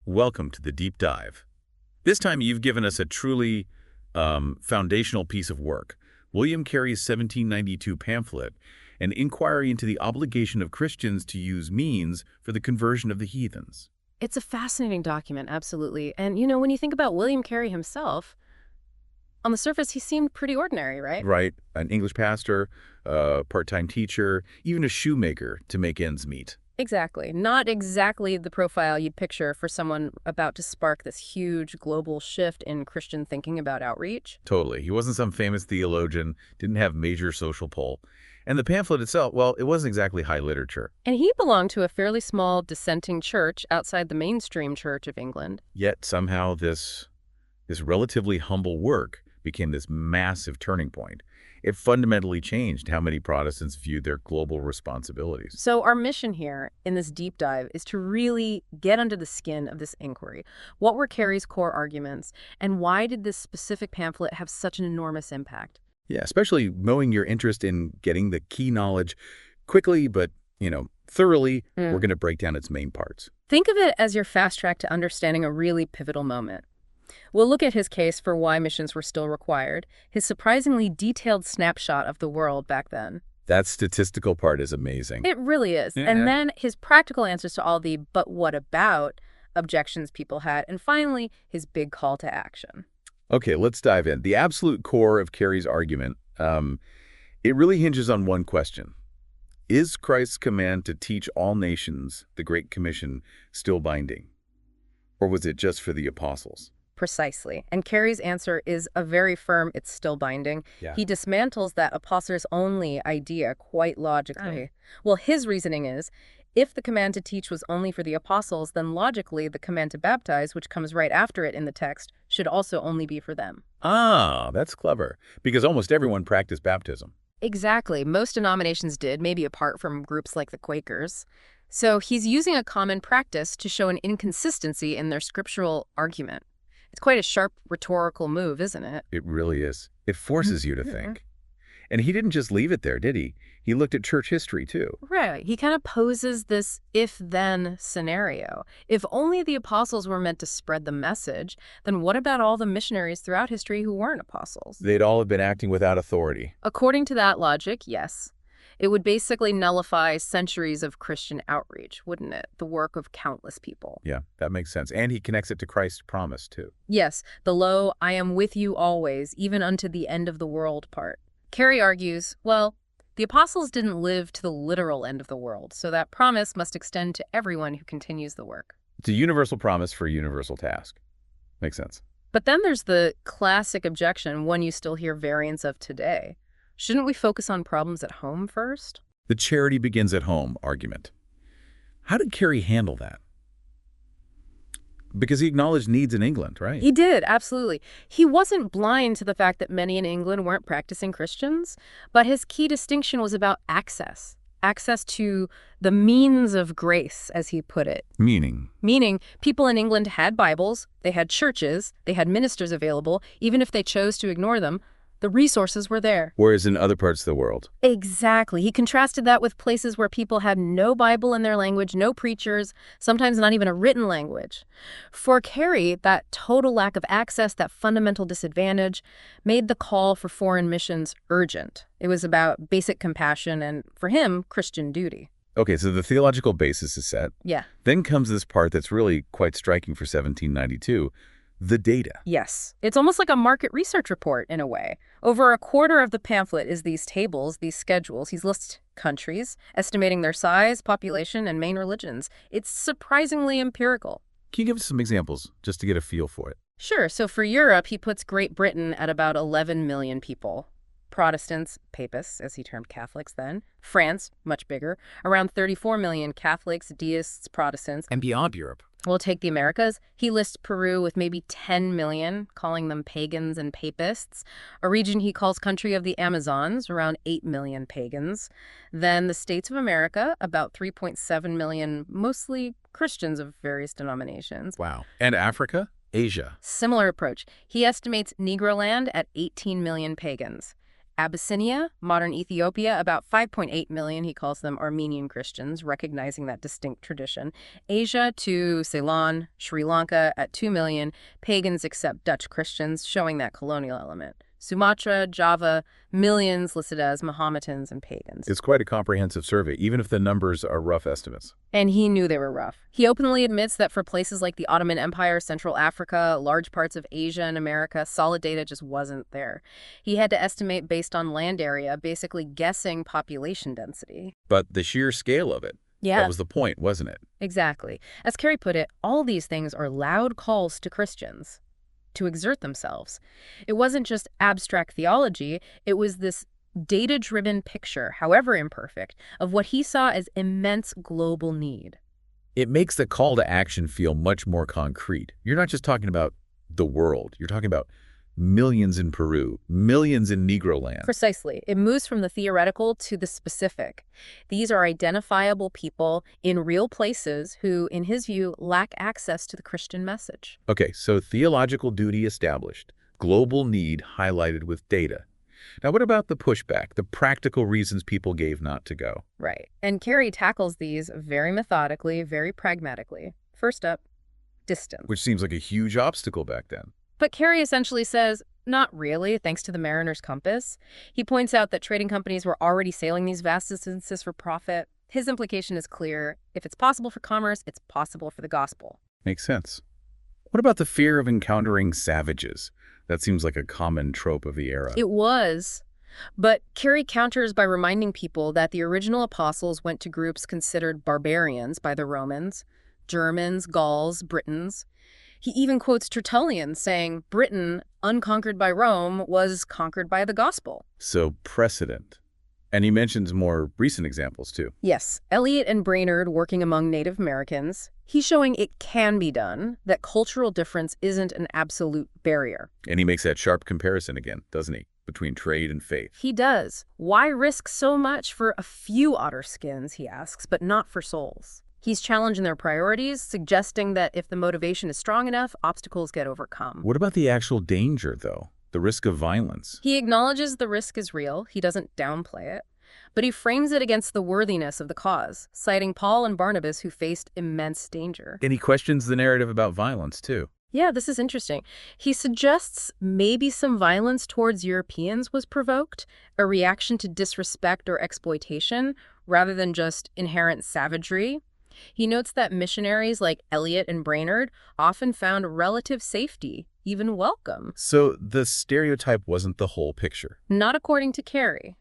Welcome to the deep dive. This time you've given us a truly foundational piece of work, William Carey's 1792 pamphlet, an inquiry into the obligation of Christians to use means for the conversion of the heathens. It's a fascinating document, absolutely. And, when you think about William Carey himself, on the surface, he seemed pretty ordinary, right? Right, an English pastor, a part-time teacher, even a shoemaker to make ends meet. Exactly. Not exactly the profile you'd picture for someone about to spark this huge global shift in Christian thinking about outreach. Totally. He wasn't some famous theologian, didn't have major social pull. And the pamphlet itself, well, it wasn't exactly high literature. And he belonged to a fairly small dissenting church outside the mainstream Church of England. Yet somehow this relatively humble work became this massive turning point. It fundamentally changed how many Protestants viewed their global responsibilities. So our mission here in this deep dive is to really get under the skin of this inquiry. What were Carey's core arguments, and why did this specific pamphlet have such an enormous impact? Yeah, especially knowing your interest in getting the key knowledge quickly, but, thoroughly, we're going to break down its main parts. Think of it as your fast track to understanding a really pivotal moment. We'll look at his case for why missions were still required, his surprisingly detailed snapshot of the world back then. That statistical part is amazing. It really is. Yeah. And then his practical answers to all the "but what about" objections people had. And finally, his big call to action. Okay, let's dive in. The absolute core of Carey's argument, it really hinges on one question. Is Christ's command to teach all nations, the Great Commission, still binding? Or was it just for the apostles? Precisely. And Carey's answer is a very firm "it's still binding." Yeah. He dismantles that apostles-only idea quite logically. Oh. Well, his reasoning is, if the command to teach was only for the apostles, then logically the command to baptize, which comes right after it in the text, should also only be for them. Ah, that's clever. Because almost everyone practiced baptism. Exactly. Most denominations did, maybe apart from groups like the Quakers. So he's using a common practice to show an inconsistency in their scriptural argument. It's quite a sharp rhetorical move, isn't it? It really is. It forces you to think. And he didn't just leave it there, did he? He looked at church history, too. Right. He kind of poses this if-then scenario. If only the apostles were meant to spread the message, then what about all the missionaries throughout history who weren't apostles? They'd all have been acting without authority. According to that logic, yes. It would basically nullify centuries of Christian outreach, wouldn't it? The work of countless people. Yeah, that makes sense. And he connects it to Christ's promise, too. Yes, the "I am with you always, even unto the end of the world" part. Carey argues, well, the apostles didn't live to the literal end of the world, so that promise must extend to everyone who continues the work. It's a universal promise for a universal task. Makes sense. But then there's the classic objection, one you still hear variants of today. Shouldn't we focus on problems at home first? The charity begins at home argument. How did Carey handle that? Because he acknowledged needs in England, right? He did, absolutely. He wasn't blind to the fact that many in England weren't practicing Christians, but his key distinction was about access. Access to the means of grace, as he put it. Meaning? Meaning, people in England had Bibles, they had churches, they had ministers available. Even if they chose to ignore them, the resources were there. Whereas in other parts of the world. Exactly. He contrasted that with places where people had no Bible in their language, no preachers, sometimes not even a written language. For Carey, that total lack of access, that fundamental disadvantage, made the call for foreign missions urgent. It was about basic compassion and, for him, Christian duty. Okay, so the theological basis is set. Yeah. Then comes this part that's really quite striking for 1792. The data. Yes. It's almost like a market research report in a way. Over a quarter of the pamphlet is these tables, these schedules. He's listed countries, estimating their size, population, and main religions. It's surprisingly empirical. Can you give us some examples just to get a feel for it? Sure. So for Europe, he puts Great Britain at about 11 million people. Protestants, papists, as he termed Catholics then. France, much bigger, around 34 million Catholics, deists, Protestants. And beyond Europe. We'll take the Americas. He lists Peru with maybe 10 million, calling them pagans and papists. A region he calls country of the Amazons, around 8 million pagans. Then the States of America, about 3.7 million, mostly Christians of various denominations. Wow. And Africa? Asia. Similar approach. He estimates Negroland at 18 million pagans. Abyssinia, modern Ethiopia, about 5.8 million, he calls them Armenian Christians, recognizing that distinct tradition. Asia to Ceylon, Sri Lanka at 2 million, pagans except Dutch Christians, showing that colonial element. Sumatra, Java, millions listed as Mohammedans and pagans. It's quite a comprehensive survey, even if the numbers are rough estimates. And he knew they were rough. He openly admits that for places like the Ottoman Empire, Central Africa, large parts of Asia and America, solid data just wasn't there. He had to estimate based on land area, basically guessing population density. But the sheer scale of it, Yeah, that was the point, wasn't it? exactly. As Carey put it, all these things are loud calls to Christians to exert themselves. It wasn't just abstract theology, it was this data-driven picture, however imperfect, of what he saw as immense global need. It makes the call to action feel much more concrete. You're not just talking about the world. You're talking about millions in Peru, millions in Negro land. Precisely. It moves from the theoretical to the specific. These are identifiable people in real places who, in his view, lack access to the Christian message. Okay, so theological duty established, global need highlighted with data. Now, what about the pushback, the practical reasons people gave not to go? Right. And Carey tackles these very methodically, very pragmatically. First up, distance. Which seems like a huge obstacle back then. But Carey essentially says, not really, thanks to the mariner's compass. He points out that trading companies were already sailing these vast distances for profit. His implication is clear. If it's possible for commerce, it's possible for the gospel. Makes sense. What about the fear of encountering savages? That seems like a common trope of the era. It was. But Carey counters by reminding people that the original apostles went to groups considered barbarians by the Romans, Germans, Gauls, Britons. He even quotes Tertullian saying Britain, unconquered by Rome, was conquered by the gospel. So precedent. And he mentions more recent examples, too. Yes, Eliot and Brainerd working among Native Americans. He's showing it can be done, that cultural difference isn't an absolute barrier. And he makes that sharp comparison again, doesn't he, between trade and faith. He does. Why risk so much for a few otter skins, he asks, but not for souls? He's challenging their priorities, suggesting that if the motivation is strong enough, obstacles get overcome. What about the actual danger, though? The risk of violence? He acknowledges the risk is real. He doesn't downplay it. But he frames it against the worthiness of the cause, citing Paul and Barnabas who faced immense danger. And he questions the narrative about violence, too. Yeah, this is interesting. He suggests maybe some violence towards Europeans was provoked, a reaction to disrespect or exploitation, rather than just inherent savagery. He notes that missionaries like Eliot and Brainerd often found relative safety, even welcome. So the stereotype wasn't the whole picture. Not according to Carey.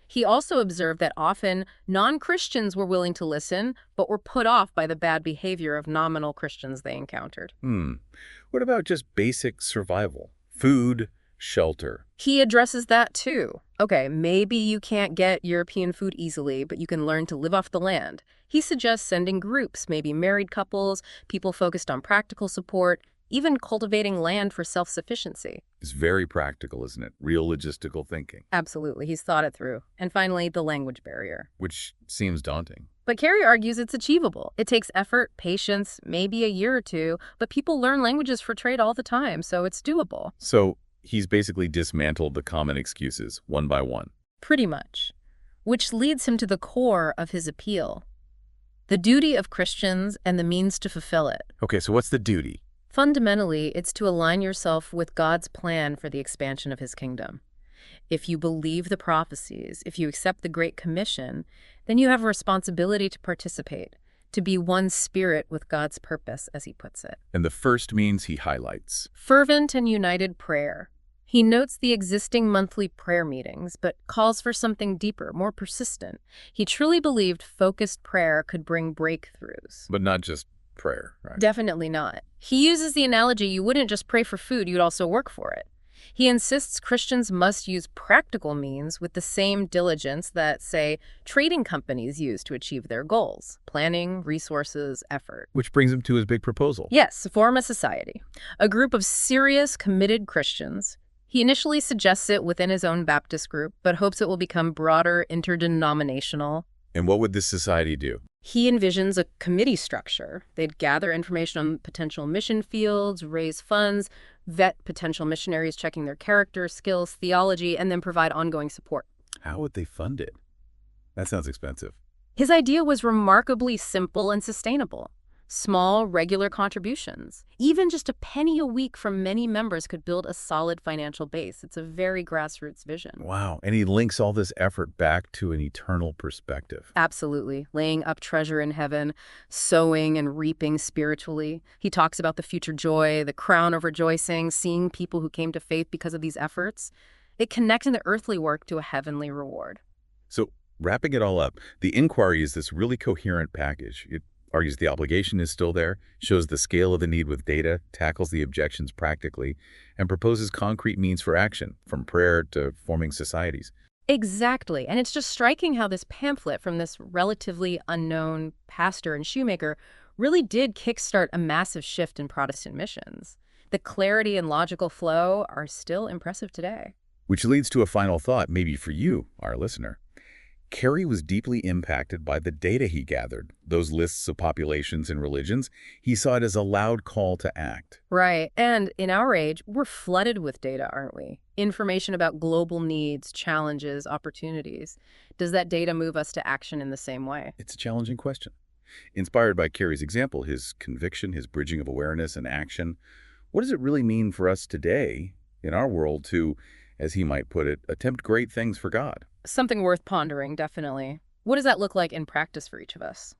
He also observed that often non-Christians were willing to listen, but were put off by the bad behavior of nominal Christians they encountered. What about just basic survival? Food, shelter. He addresses that too. Okay, maybe you can't get European food easily, but you can learn to live off the land. He suggests sending groups, maybe married couples, people focused on practical support, even cultivating land for self-sufficiency. It's very practical, isn't it? Real logistical thinking. Absolutely, he's thought it through. And finally, the language barrier. Which seems daunting. But Carey argues it's achievable. It takes effort, patience, maybe a year or two, but people learn languages for trade all the time, so it's doable. So he's basically dismantled the common excuses one by one. Pretty much. Which leads him to the core of his appeal. The duty of Christians and the means to fulfill it. Okay, so what's the duty? Fundamentally, it's to align yourself with God's plan for the expansion of his kingdom. If you believe the prophecies, if you accept the Great Commission, then you have a responsibility to participate, to be one spirit with God's purpose, as he puts it. And the first means he highlights. Fervent and united prayer. He notes the existing monthly prayer meetings, but calls for something deeper, more persistent. He truly believed focused prayer could bring breakthroughs. But not just prayer, right? Definitely not. He uses the analogy you wouldn't just pray for food, you'd also work for it. He insists Christians must use practical means with the same diligence that, say, trading companies use to achieve their goals. Planning, resources, effort. Which brings him to his big proposal. Yes, form a society. A group of serious, committed Christians. He initially suggests it within his own Baptist group, but hopes it will become broader, interdenominational. And what would this society do? He envisions a committee structure. They'd gather information on potential mission fields, raise funds, vet potential missionaries, checking their character, skills, theology, and then provide ongoing support. How would they fund it? That sounds expensive. His idea was remarkably simple and sustainable. Small, regular contributions. Even just a penny a week from many members could build a solid financial base. It's a very grassroots vision. Wow. And he links all this effort back to an eternal perspective. Absolutely. Laying up treasure in heaven, sowing and reaping spiritually. He talks about the future joy, the crown of rejoicing, seeing people who came to faith because of these efforts. It connects the earthly work to a heavenly reward. So, wrapping it all up, the Enquiry is this really coherent package. It argues the obligation is still there, shows the scale of the need with data, tackles the objections practically, and proposes concrete means for action, from prayer to forming societies. Exactly. And it's just striking how this pamphlet from this relatively unknown pastor and shoemaker really did kickstart a massive shift in Protestant missions. The clarity and logical flow are still impressive today. Which leads to a final thought, maybe for you, our listener. Carey was deeply impacted by the data he gathered, those lists of populations and religions. He saw it as a loud call to act. Right. And in our age, we're flooded with data, aren't we? Information about global needs, challenges, opportunities. Does that data move us to action in the same way? It's a challenging question. Inspired by Carey's example, his conviction, his bridging of awareness and action, what does it really mean for us today in our world to, as he might put it, attempt great things for God? Something worth pondering, definitely. What does that look like in practice for each of us?